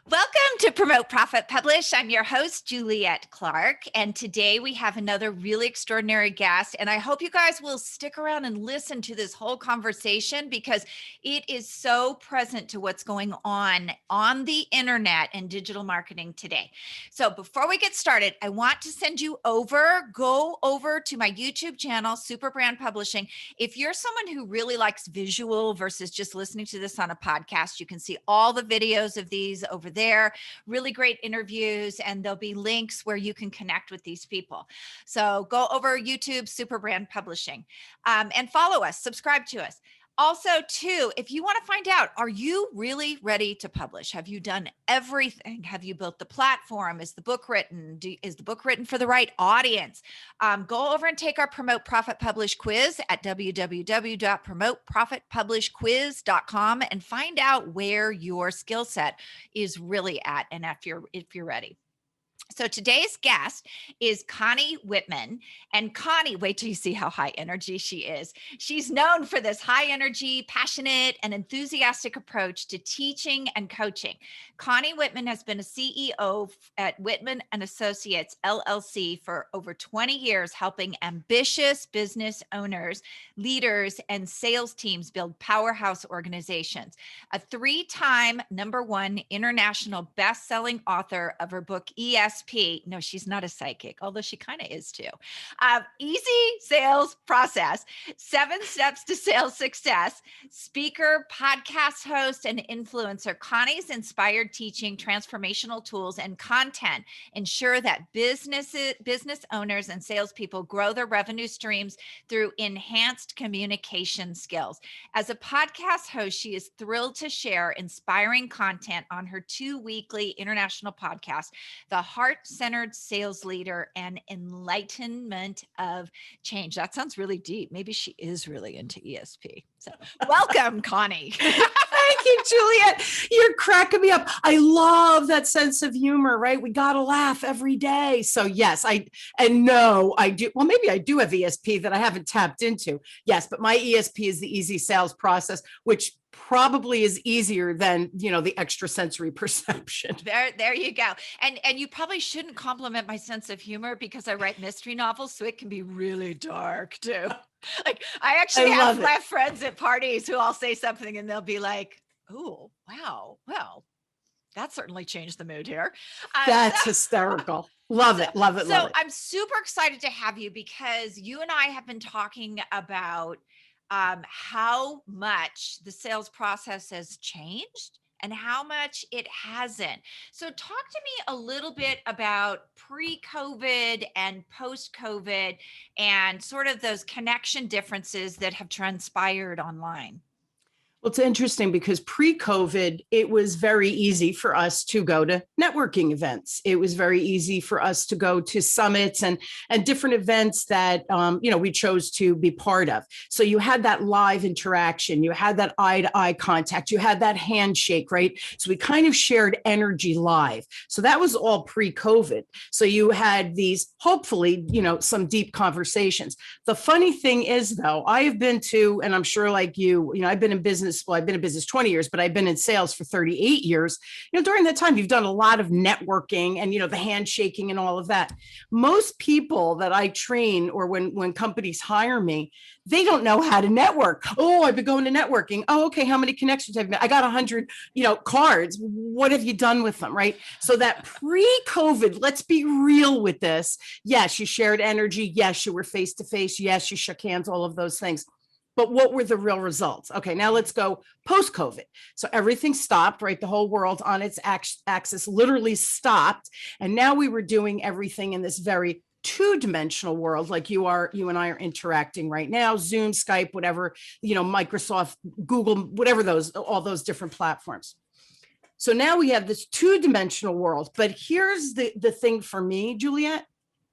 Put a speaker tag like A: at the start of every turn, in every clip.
A: Welcome to Promote, Profit, Publish. I'm your host, Juliet Clark, and today we have another really extraordinary guest, and I hope you guys will stick around and listen to this whole conversation because it is so present to what's going on the internet and digital marketing today. So before we get started, I want to send you go over to my YouTube channel, Super Brand Publishing. If you're someone who really likes visual versus just listening to this on a podcast, you can see all the videos of these over there, really great interviews, and there'll be links where you can connect with these people. So go over YouTube, Super Brand Publishing, and follow us, subscribe to us. Also, too, if you want to find out, are you really ready to publish? Have you done everything? Have you built the platform? Is the book written? Is the book written for the right audience? Go over and take our Promote, Profit, Publish quiz at www.promoteprofitpublishquiz.com and find out where your skill set is really at and if you're ready. So today's guest is Connie Whitman. And Connie, wait till you see how high energy she is. She's known for this high energy, passionate, and enthusiastic approach to teaching and coaching. Connie Whitman has been a CEO at Whitman and Associates, LLC for over 20 years, helping ambitious business owners, leaders, and sales teams build powerhouse organizations. A 3-time #1 international best-selling author of her book, ESP. No, she's not a psychic, although she kind of is too. Easy Sales Process, 7 Steps to Sales Success, speaker, podcast host, and influencer. Connie's inspired teaching, transformational tools, and content ensure that business owners and salespeople grow their revenue streams through enhanced communication skills. As a podcast host, she is thrilled to share inspiring content on her 2 weekly international podcasts, The Heart-Centered Sales Leader and Enlightenment of Change. That sounds really deep. Maybe she is really into ESP. So welcome, Connie.
B: Thank you, Juliet. You're cracking me up. I love that sense of humor, right? We got to laugh every day. So yes, I do. Well, maybe I do have ESP that I haven't tapped into. Yes, but my ESP is the easy sales process, which probably is easier than, the extrasensory perception.
A: There you go. And you probably shouldn't compliment my sense of humor because I write mystery novels, so it can be really dark too. Like I actually have friends at parties who I'll say something and they'll be like, "Oh, wow. Well, that certainly changed the mood here."
B: That's hysterical. Love it.
A: So I'm super excited to have you because you and I have been talking about how much the sales process has changed and how much it hasn't. So talk to me a little bit about pre-COVID and post-COVID and sort of those connection differences that have transpired online.
B: Well, it's interesting because pre-COVID, it was very easy for us to go to networking events. It was very easy for us to go to summits and different events that, we chose to be part of. So you had that live interaction, you had that eye-to-eye contact, you had that handshake, right? So we kind of shared energy live. So that was all pre-COVID. So you had these, hopefully, some deep conversations. The funny thing is, though, I have been to, and I'm sure like you, I've been in business. Well, I've been in business 20 years, but I've been in sales for 38 years. During that time, you've done a lot of networking and, the handshaking and all of that. Most people that I train or when companies hire me, they don't know how to network. Oh, I've been going to networking. Oh, okay. How many connections have you made? I got 100, cards. What have you done with them? Right. So that pre-COVID, let's be real with this. Yes, you shared energy. Yes, you were face to face. Yes, you shook hands, all of those things. But what were the real results? Okay, now let's go post-COVID. So everything stopped, right? The whole world on its axis literally stopped. And now we were doing everything in this very 2-dimensional world, like you and I are interacting right now, Zoom, Skype, whatever, Microsoft, Google, whatever all those different platforms. So now we have this 2-dimensional world. But here's the thing for me, Juliet,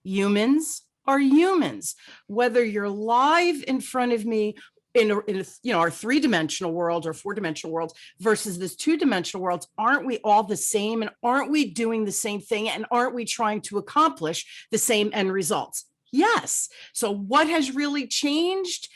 B: humans are humans, whether you're live in front of me in our 3-dimensional world or 4-dimensional world versus this 2-dimensional world. Aren't we all the same? And aren't we doing the same thing? And aren't we trying to accomplish the same end results? Yes. So what has really changed?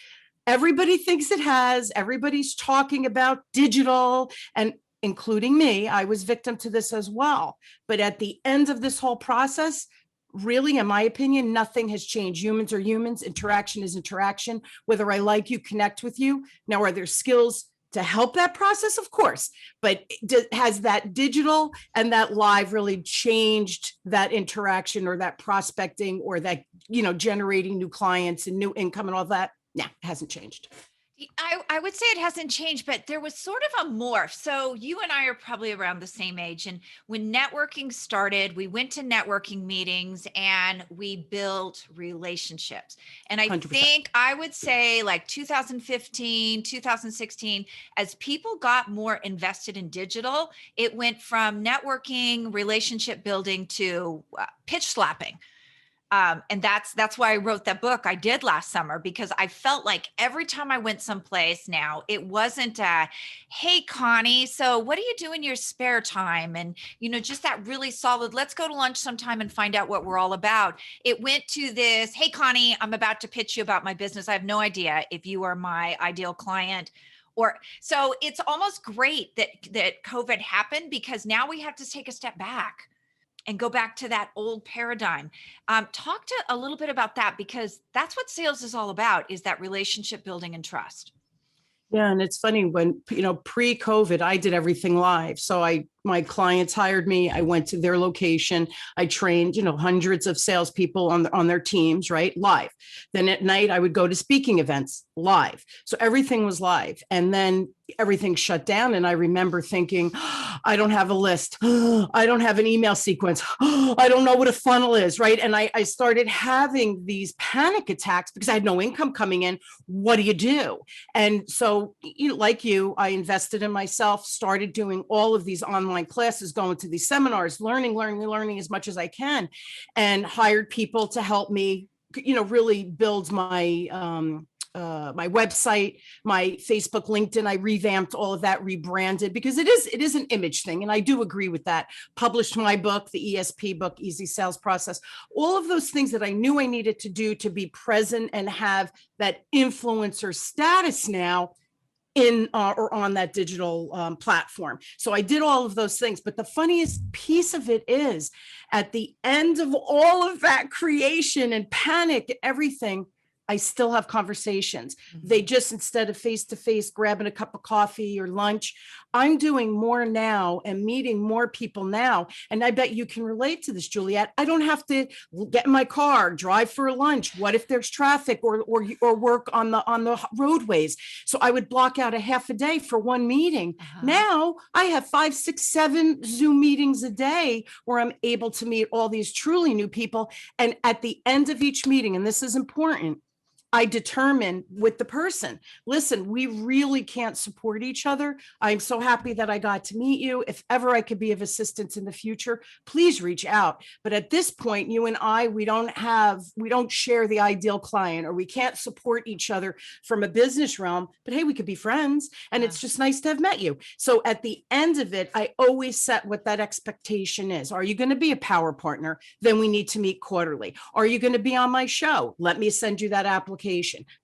B: Everybody thinks it has. Everybody's talking about digital, and including me, I was victim to this as well. But at the end of this whole process, really, in my opinion, nothing has changed. Humans are humans. Interaction is interaction. Whether I like you, connect with you. Now, are there skills to help that process? Of course. But has that digital and that live really changed that interaction or that prospecting or that, generating new clients and new income and all that? No, it hasn't changed.
A: I would say it hasn't changed, but there was sort of a morph. So you and I are probably around the same age. And when networking started, we went to networking meetings and we built relationships. And I
B: 100%.
A: think I would say like 2015, 2016, as people got more invested in digital, it went from networking, relationship building to pitch slapping. And that's why I wrote that book I did last summer, because I felt like every time I went someplace now, it wasn't hey, Connie, so what do you do in your spare time? And, just that really solid, let's go to lunch sometime and find out what we're all about. It went to this, hey, Connie, I'm about to pitch you about my business. I have no idea if you are my ideal client. So it's almost great that COVID happened, because now we have to take a step back and go back to that old paradigm. Talk to a little bit about that, because that's what sales is all about, is that relationship building and trust.
B: Yeah. And it's funny when, pre-COVID, I did everything live. So my clients hired me. I went to their location. I trained, hundreds of salespeople on their teams, right? Live. Then at night, I would go to speaking events live. So everything was live. And then everything shut down. And I remember thinking, I don't have a list. I don't have an email sequence. I don't know what a funnel is, right? And I started having these panic attacks because I had no income coming in. What do you do? And so, like you, I invested in myself, started doing all of these online classes, going to these seminars, learning as much as I can, and hired people to help me, really build my my website, my Facebook, LinkedIn. I revamped all of that, rebranded, because it is an image thing. And I do agree with that. Published my book, the ESP book, Easy Sales Process, all of those things that I knew I needed to do to be present and have that influencer status now in or on that digital platform. So I did all of those things. But the funniest piece of it is, at the end of all of that creation and panic, everything, I still have conversations. They just, instead of face-to-face grabbing a cup of coffee or lunch, I'm doing more now and meeting more people now. And I bet you can relate to this, Juliet. I don't have to get in my car, drive for a lunch. What if there's traffic or work on the roadways? So I would block out a half a day for one meeting. Now I have 5, 6, 7 Zoom meetings a day where I'm able to meet all these truly new people. And at the end of each meeting, and this is important, I determine with the person, listen, we really can't support each other. I'm so happy that I got to meet you. If ever I could be of assistance in the future, please reach out. But at this point, you and I, we don't share the ideal client, or we can't support each other from a business realm, but hey, we could be friends. And it's just nice to have met you. So at the end of it, I always set what that expectation is. Are you going to be a power partner? Then we need to meet quarterly. Are you going to be on my show? Let me send you that application.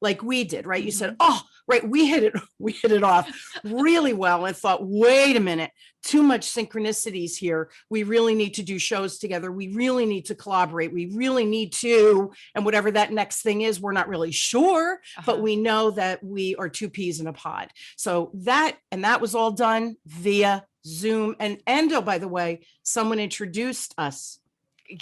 B: Like we did, right? You said, oh, right. We hit it off really well, and thought, wait a minute, too much synchronicities here. We really need to do shows together. We really need to collaborate. We really need to, and whatever that next thing is, we're not really sure, but we know that we are 2 peas in a pod. So that was all done via Zoom. And oh, by the way, someone introduced us.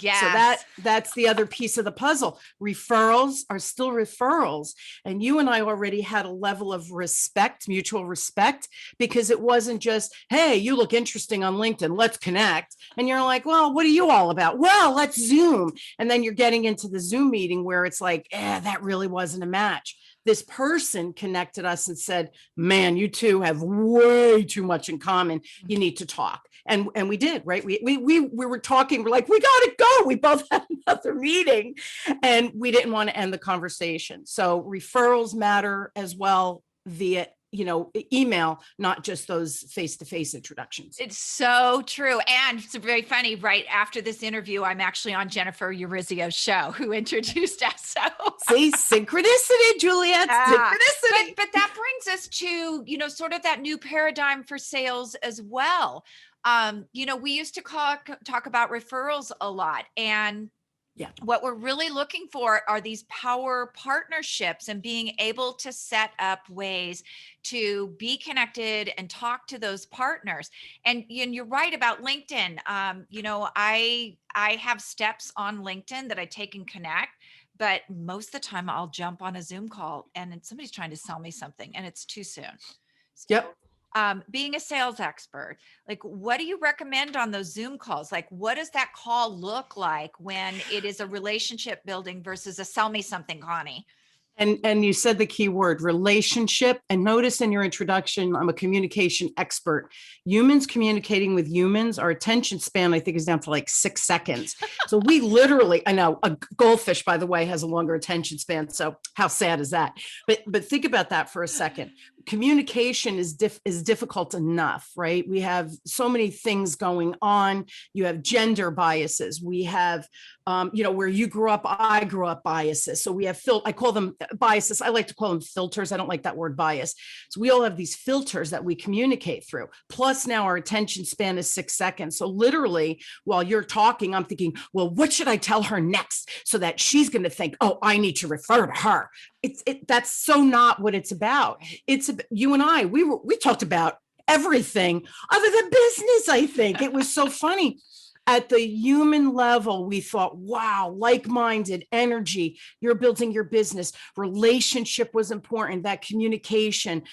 A: Yes.
B: So that's the other piece of the puzzle. Referrals are still referrals. And you and I already had a level of respect, mutual respect, because it wasn't just, hey, you look interesting on LinkedIn, let's connect. And you're like, well, what are you all about? Well, let's Zoom. And then you're getting into the Zoom meeting where it's like, that really wasn't a match. This person connected us and said, man, you two have way too much in common. You need to talk. And we did, right? We were talking. We're like, we got to go. We both had another meeting, and we didn't want to end the conversation. So referrals matter as well via email, not just those face-to-face introductions.
A: It's so true. And it's very funny, right after this interview, I'm actually on Jennifer Urizio's show, who introduced us. So
B: see, synchronicity, Juliet, synchronicity.
A: but that brings us to, sort of that new paradigm for sales as well. We used to talk about referrals a lot, and
B: Yeah.
A: what we're really looking for are these power partnerships and being able to set up ways to be connected and talk to those partners. And you're right about LinkedIn. I have steps on LinkedIn that I take and connect, but most of the time I'll jump on a Zoom call and then somebody's trying to sell me something and it's too soon. So,
B: Yep.
A: being a sales expert, like, what do you recommend on those Zoom calls? Like, what does that call look like when it is a relationship building versus a sell me something, Connie?
B: And you said the key word, relationship. And notice in your introduction, I'm a communication expert. Humans communicating with humans, our attention span, I think, is down to like 6 seconds. So we literally, I know a goldfish, by the way, has a longer attention span. So how sad is that? But think about that for a second. Communication is difficult enough, right? We have so many things going on. You have gender biases. We have, where you grew up, I grew up biases. So we have I call them biases. I like to call them filters. I don't like that word bias. So we all have these filters that we communicate through. Plus now our attention span is 6 seconds. So literally while you're talking, I'm thinking, well, what should I tell her next so that she's going to think, oh, I need to refer to her. That's so not what it's about. It's you and I, we talked about everything other than business. I think it was so funny. At the human level, we thought, wow, like-minded energy, you're building your business. Relationship was important, that communication,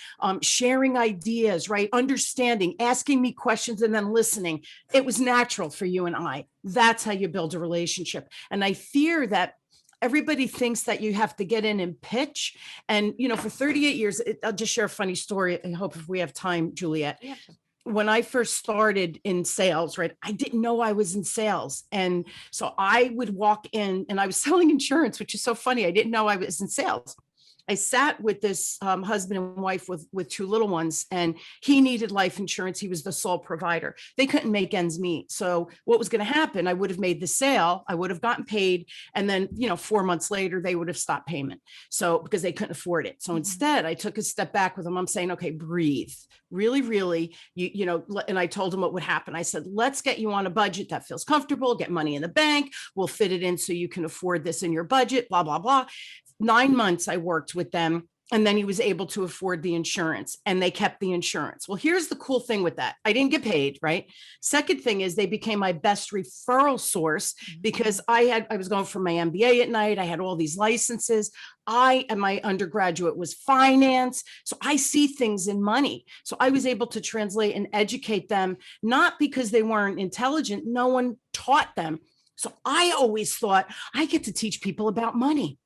B: sharing ideas, right? Understanding, asking me questions and then listening. It was natural for you and I. That's how you build a relationship. And I fear that everybody thinks that you have to get in and pitch. And, for 38 years, I'll just share a funny story. I hope if we have time, Juliet.
A: Yeah.
B: When I first started in sales, right, I didn't know I was in sales. And so I would walk in and I was selling insurance, which is so funny. I didn't know I was in sales. I sat with this husband and wife with 2 little ones, and he needed life insurance. He was the sole provider. They couldn't make ends meet. So what was going to happen? I would have made the sale. I would have gotten paid. And then, 4 months later, they would have stopped payment. So because they couldn't afford it. So instead I took a step back with them. I'm saying, okay, breathe, really, really, and I told them what would happen. I said, let's get you on a budget that feels comfortable, get money in the bank. We'll fit it in so you can afford this in your budget, blah, blah, blah. 9 months I worked with them. And then he was able to afford the insurance and they kept the insurance. Well, here's the cool thing with that. I didn't get paid, right? Second thing is they became my best referral source because I was going for my MBA at night. I had all these licenses. And my undergraduate was finance. So I see things in money. So I was able to translate and educate them, not because they weren't intelligent. No one taught them. So I always thought I get to teach people about money.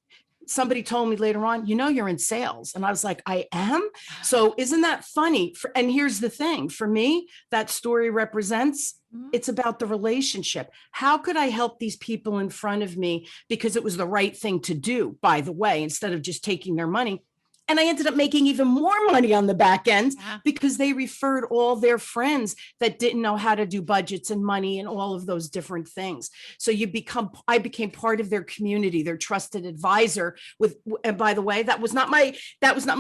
B: Somebody told me later on, you're in sales. And I was like, I am. So isn't that funny? And here's the thing for me, that story represents, it's about the relationship. How could I help these people in front of me? Because it was the right thing to do, by the way, instead of just taking their money. And I ended up making even more money on the back end because they referred all their friends that didn't know how to do budgets and money and all of those different things. So I became part of their community, their trusted advisor and by the way, that was not my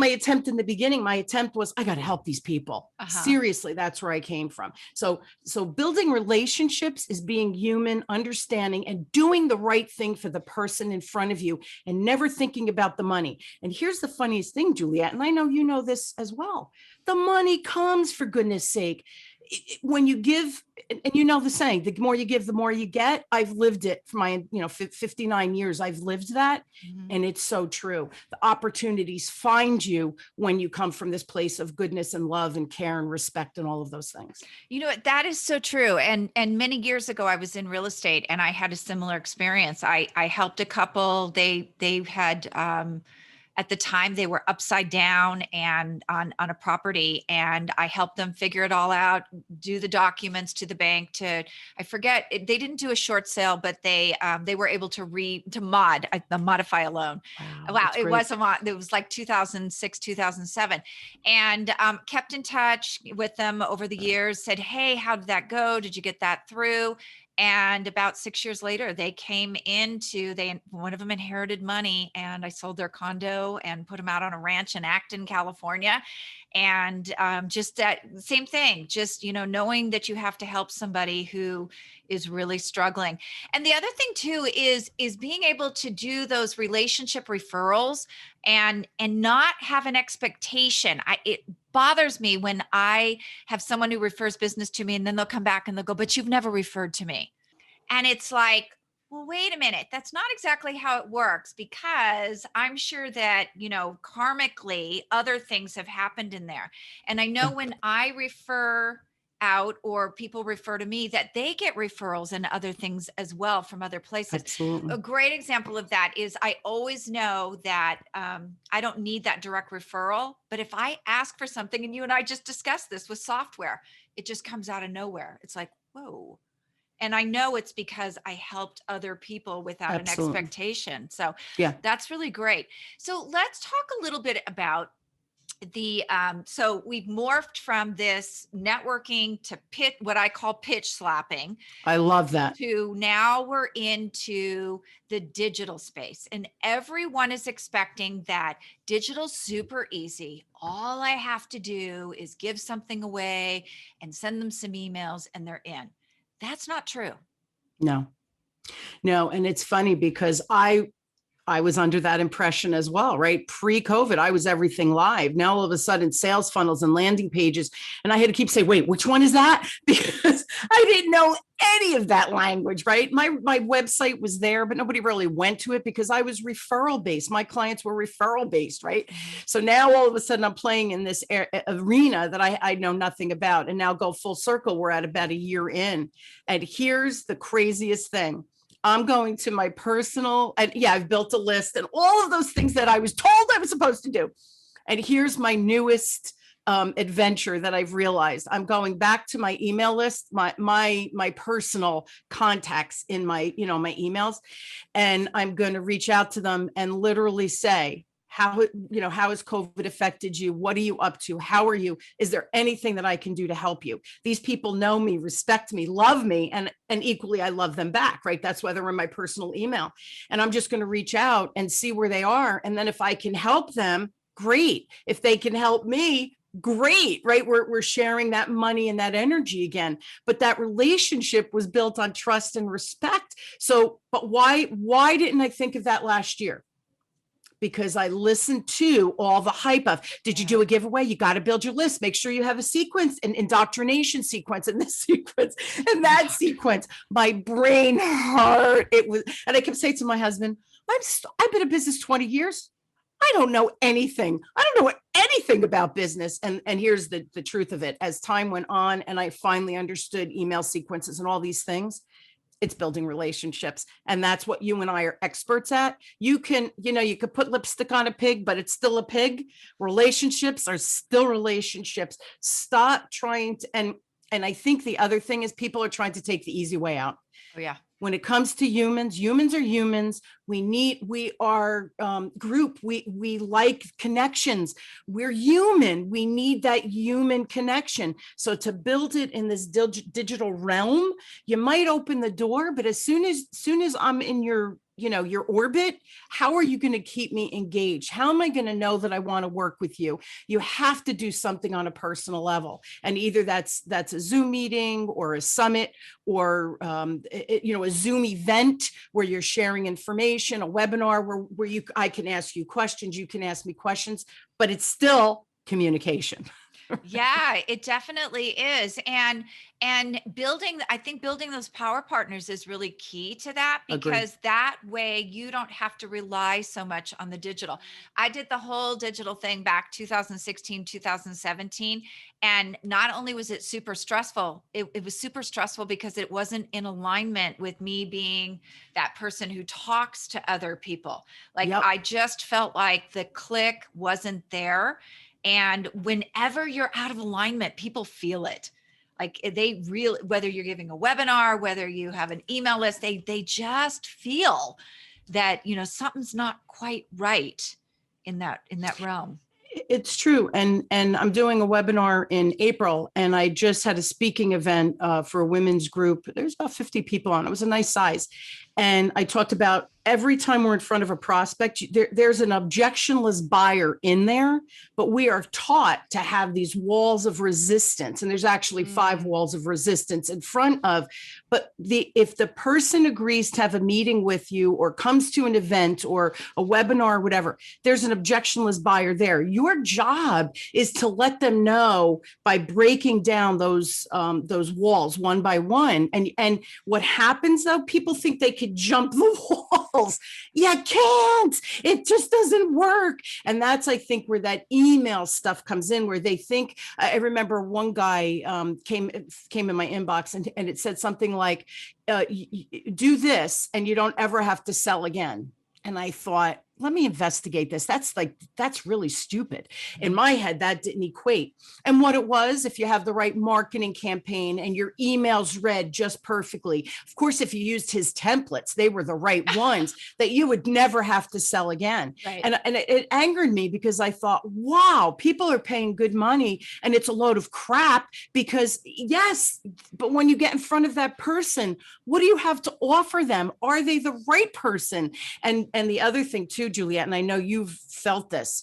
B: attempt in the beginning. My attempt was, I got to help these people. Seriously, that's where I came from. So building relationships is being human, understanding and doing the right thing for the person in front of you and never thinking about the money. And here's the funniest thing, Juliet, and I know you know this as well. The money comes, for goodness sake. When you give, and the saying, the more you give, the more you get. I've lived it for my 59 years. I've lived that. And it's so true. The opportunities find you when you come from this place of goodness and love and care and respect and all of those things.
A: That is so true. And many years ago, I was in real estate and I had a similar experience. I helped a couple. They had, at the time they were upside down and on a property, and I helped them figure it all out, do the documents to the bank I forget, they didn't do a short sale, but they were able to modify a loan. Wow. It was like 2006, 2007, and kept in touch with them over the years, said, hey, how did that go? Did you get that through? And about 6 years later, they came into, one of them inherited money, and I sold their condo and put them out on a ranch in Acton, California. And just that same thing, just, knowing that you have to help somebody who is really struggling. And the other thing too is being able to do those relationship referrals and not have an expectation. It bothers me when I have someone who refers business to me and then they'll come back and they'll go, but you've never referred to me. And it's like, well, wait a minute. That's not exactly how it works, because I'm sure that, karmically other things have happened in there. And I know when I refer out or people refer to me, that they get referrals and other things as well from other places.
B: Absolutely.
A: A great example of that is I always know that I don't need that direct referral, but if I ask for something, and you and I just discussed this with software, it just comes out of nowhere. It's like, whoa. And I know it's because I helped other people without an
B: Absolutely.
A: expectation. So
B: Yeah.
A: that's really great. So let's talk a little bit about so we've morphed from this networking to what I call pitch slapping,
B: I love that.
A: to now we're into the digital space, and everyone is expecting that digital's super easy. All I have to do is give something away and send them some emails and they're in. That's not true.
B: No, no. And it's funny because I was under that impression as well, right? Pre-COVID, I was everything live. Now all of a sudden, sales funnels and landing pages, and I had to keep saying, "Wait, which one is that?" Because I didn't know any of that language, right? My website was there, but nobody really went to it because I was referral based. My clients were referral based, right? So now all of a sudden, I'm playing in this arena that I know nothing about, and now go full circle. We're at about a year in, and here's the craziest thing. I'm going to my personal, and yeah, I've built a list and all of those things that I was told I was supposed to do. And here's my newest adventure that I've realized. I'm going back to my email list, my personal contacts in my, my emails, and I'm going to reach out to them and literally say, how has COVID affected you? What are you up to? How are you? Is there anything that I can do to help you? These people know me, respect me, love me, and equally I love them back, right? That's why they're in my personal email. And I'm just going to reach out and see where they are. And then if I can help them, great. If they can help me, great, right? We're sharing that money and that energy again. But that relationship was built on trust and respect. So, but why didn't I think of that last year? Because I listened to all the hype of, did you do a giveaway? You got to build your list. Make sure you have a sequence, an indoctrination sequence, and this sequence and that sequence. My brain hurt. It was, and I kept saying to my husband, I've been in business 20 years. I don't know anything. I don't know anything about business. And here's the truth of it. As time went on and I finally understood email sequences and all these things, it's building relationships. And that's what you and I are experts at. You can put lipstick on a pig, but it's still a pig. Relationships are still relationships. Stop trying to, and I think the other thing is people are trying to take the easy way out.
A: Oh, yeah.
B: When it comes to humans are humans. We are group. We like connections. We're human. We need that human connection. So to build it in this digital realm, you might open the door, but as soon as I'm in your orbit, how are you going to keep me engaged? How am I going to know that I want to work with you? You have to do something on a personal level. And either that's a Zoom meeting or a summit or, a Zoom event where you're sharing information, a webinar where I can ask you questions, you can ask me questions, but it's still communication.
A: Yeah, it definitely is. And I think building those power partners is really key to that, because that way you don't have to rely so much on the digital. I did the whole digital thing back 2016, 2017. And not only was it super stressful, it was super stressful because it wasn't in alignment with me being that person who talks to other people. Like,
B: Yep.
A: I just felt like the click wasn't there. And whenever you're out of alignment, people feel it. Like, they really, whether you're giving a webinar, whether you have an email list, they just feel that, something's not quite right in that realm.
B: It's true. And I'm doing a webinar in April, and I just had a speaking event for a women's group. There's about 50 people on. It was a nice size. And I talked about every time we're in front of a prospect, there's an objectionless buyer in there, but we are taught to have these walls of resistance. And there's actually 5 walls of resistance in front of, but if the person agrees to have a meeting with you or comes to an event or a webinar or whatever, there's an objectionless buyer there. Your job is to let them know by breaking down those walls one by one. And what happens though, people think they could jump the walls. You can't. It just doesn't work. And that's, I think, where that email stuff comes in, where they think. I remember one guy came in my inbox, and it said something like, "Do this, and you don't ever have to sell again." And I thought, let me investigate this. That's really stupid. In my head, that didn't equate. And what it was, if you have the right marketing campaign and your emails read just perfectly, of course, if you used his templates, they were the right ones, that you would never have to sell again.
A: Right.
B: And it angered me because I thought, wow, people are paying good money and it's a load of crap because yes, but when you get in front of that person, what do you have to offer them? Are they the right person? And the other thing too, Juliet, and I know you've felt this.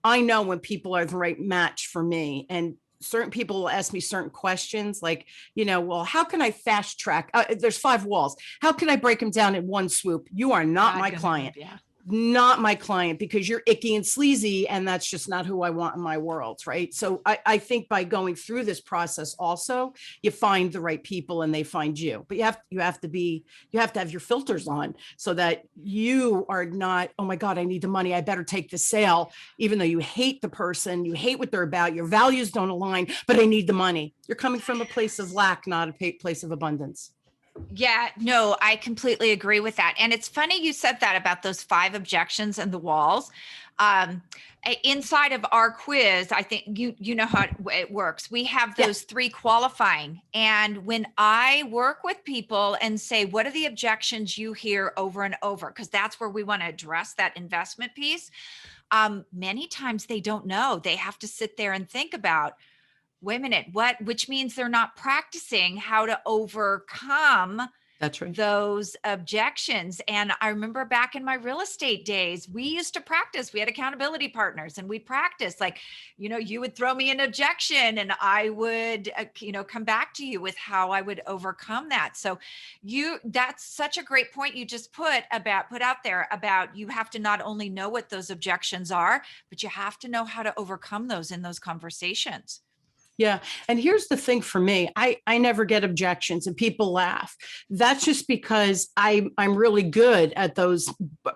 B: I know when people are the right match for me, and certain people will ask me certain questions like, well, how can I fast track? There's 5 walls. How can I break them down in one swoop? You are not my client.
A: Yeah.
B: Not my client, because you're icky and sleazy, and that's just not who I want in my world, right? So I think by going through this process also, you find the right people and they find you. But you have to have your filters on so that you are not, oh my God, I need the money, I better take the sale, even though you hate the person, you hate what they're about, your values don't align, but I need the money. You're coming from a place of lack, not a place of abundance.
A: Yeah, no, I completely agree with that. And it's funny you said that about those 5 objections and the walls. Inside of our quiz, I think you know how it works. We have those 3 qualifying. And when I work with people and say, what are the objections you hear over and over? Because that's where we want to address that investment piece. Many times they don't know. They have to sit there and think about, wait a minute, which means they're not practicing how to overcome
B: That's right.
A: those objections. And I remember back in my real estate days, we used to practice. We had accountability partners and we practiced, like, you would throw me an objection and I would, come back to you with how I would overcome that. So that's such a great point you just put out there about, you have to not only know what those objections are, but you have to know how to overcome those in those conversations.
B: Yeah. And here's the thing for me, I never get objections and people laugh. That's just because I'm really good at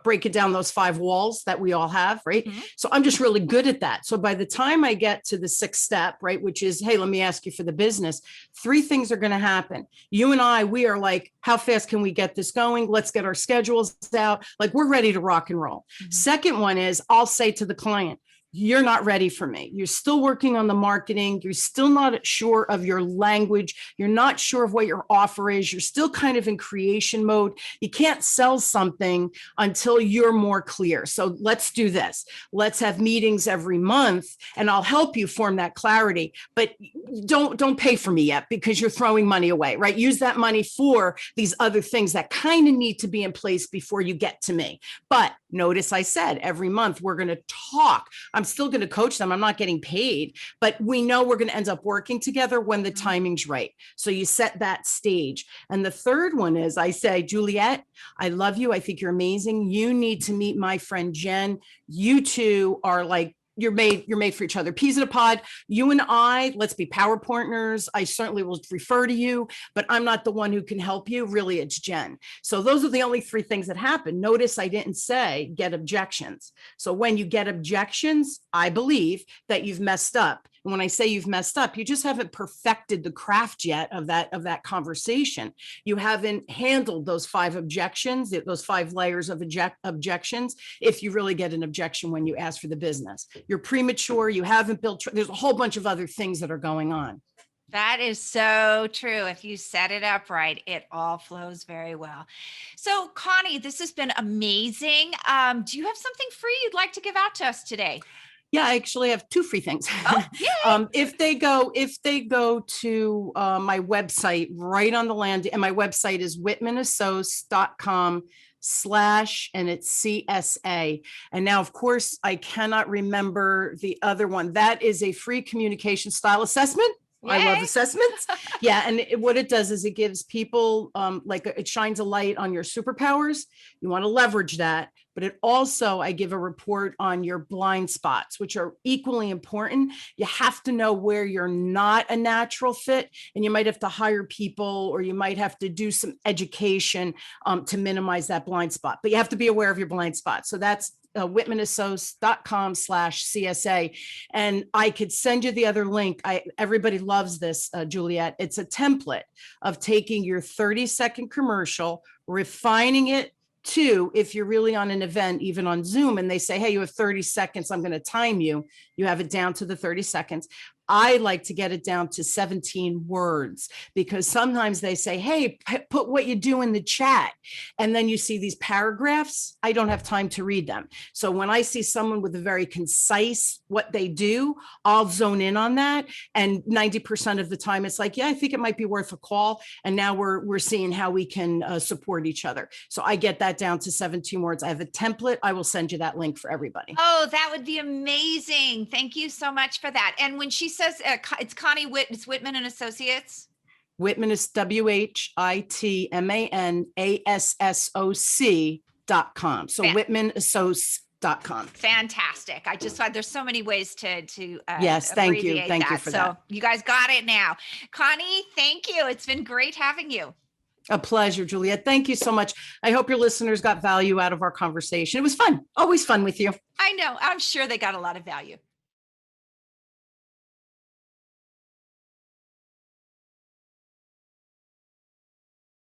B: breaking down those 5 walls that we all have, right?
A: Mm-hmm.
B: So I'm just really good at that. So by the time I get to the 6th step, right, which is, hey, let me ask you for the business, 3 things are going to happen. You and we are like, how fast can we get this going? Let's get our schedules out. Like, we're ready to rock and roll. Mm-hmm. Second one is, I'll say to the client, you're not ready for me. You're still working on the marketing. You're still not sure of your language. You're not sure of what your offer is. You're still kind of in creation mode. You can't sell something until you're more clear. So let's do this. Let's have meetings every month and I'll help you form that clarity. But don't pay for me yet because you're throwing money away, right? Use that money for these other things that kind of need to be in place before you get to me. But notice I said every month we're going to talk. I'm still going to coach them. I'm not getting paid, but we know we're going to end up working together when the timing's right. So you set that stage. And the third one is, I say, Juliet, I love you. I think you're amazing. You need to meet my friend Jen. You two are like, you're made for each other. Peas in a pod. You and I, let's be power partners. I certainly will refer to you, but I'm not the one who can help you. Really, it's Jen. So those are the only 3 things that happen. Notice I didn't say get objections. So when you get objections, I believe that you've messed up. And when I say you've messed up, you just haven't perfected the craft yet of that conversation. You haven't handled those 5 objections, those 5 layers of objections. If you really get an objection when you ask for the business, you're premature. You haven't built. There's a whole bunch of other things that are going on.
A: That is so true. If you set it up right, it all flows very well. So, Connie, this has been amazing. Do you have something free you'd like to give out to us today?
B: Yeah, I actually have 2 free things.
A: Oh, yay.
B: If they go to my website, right on the land, and my website is whitmanassociates.com / and it's CSA. And now, of course, I cannot remember the other one. That is a free communication style assessment. I love
A: Yay.
B: assessments. Yeah. And what it does is it gives people it shines a light on your superpowers. You want to leverage that. But it also, I give a report on your blind spots, which are equally important. You have to know where you're not a natural fit, and you might have to hire people, or you might have to do some education to minimize that blind spot. But you have to be aware of your blind spot. So that's whitmanassociates.com / CSA. And I could send you the other link. Everybody loves this, Juliet. It's a template of taking your 30-second commercial, refining it to, if you're really on an event, even on Zoom, and they say, hey, you have 30 seconds, I'm going to time you. You have it down to the 30 seconds. I like to get it down to 17 words, because sometimes they say, hey, put what you do in the chat. And then you see these paragraphs. I don't have time to read them. So when I see someone with a very concise what they do, I'll zone in on that. And 90% of the time it's like, yeah, I think it might be worth a call. And now we're seeing how we can support each other. So I get that down to 17 words. I have a template. I will send you that link for everybody.
A: Oh, that would be amazing. Thank you so much for that. And when she says it's Connie it's Whitman and Associates.
B: Whitman is WHITMANASSOC.com. So whitmanassociates.com.
A: Fantastic. I just thought there's so many ways to
B: yes, thank you. Thank you for that.
A: So you guys got it now. Connie, thank you. It's been great having you.
B: A pleasure, Juliet. Thank you so much. I hope your listeners got value out of our conversation. It was fun. Always fun with you.
A: I know. I'm sure they got a lot of value.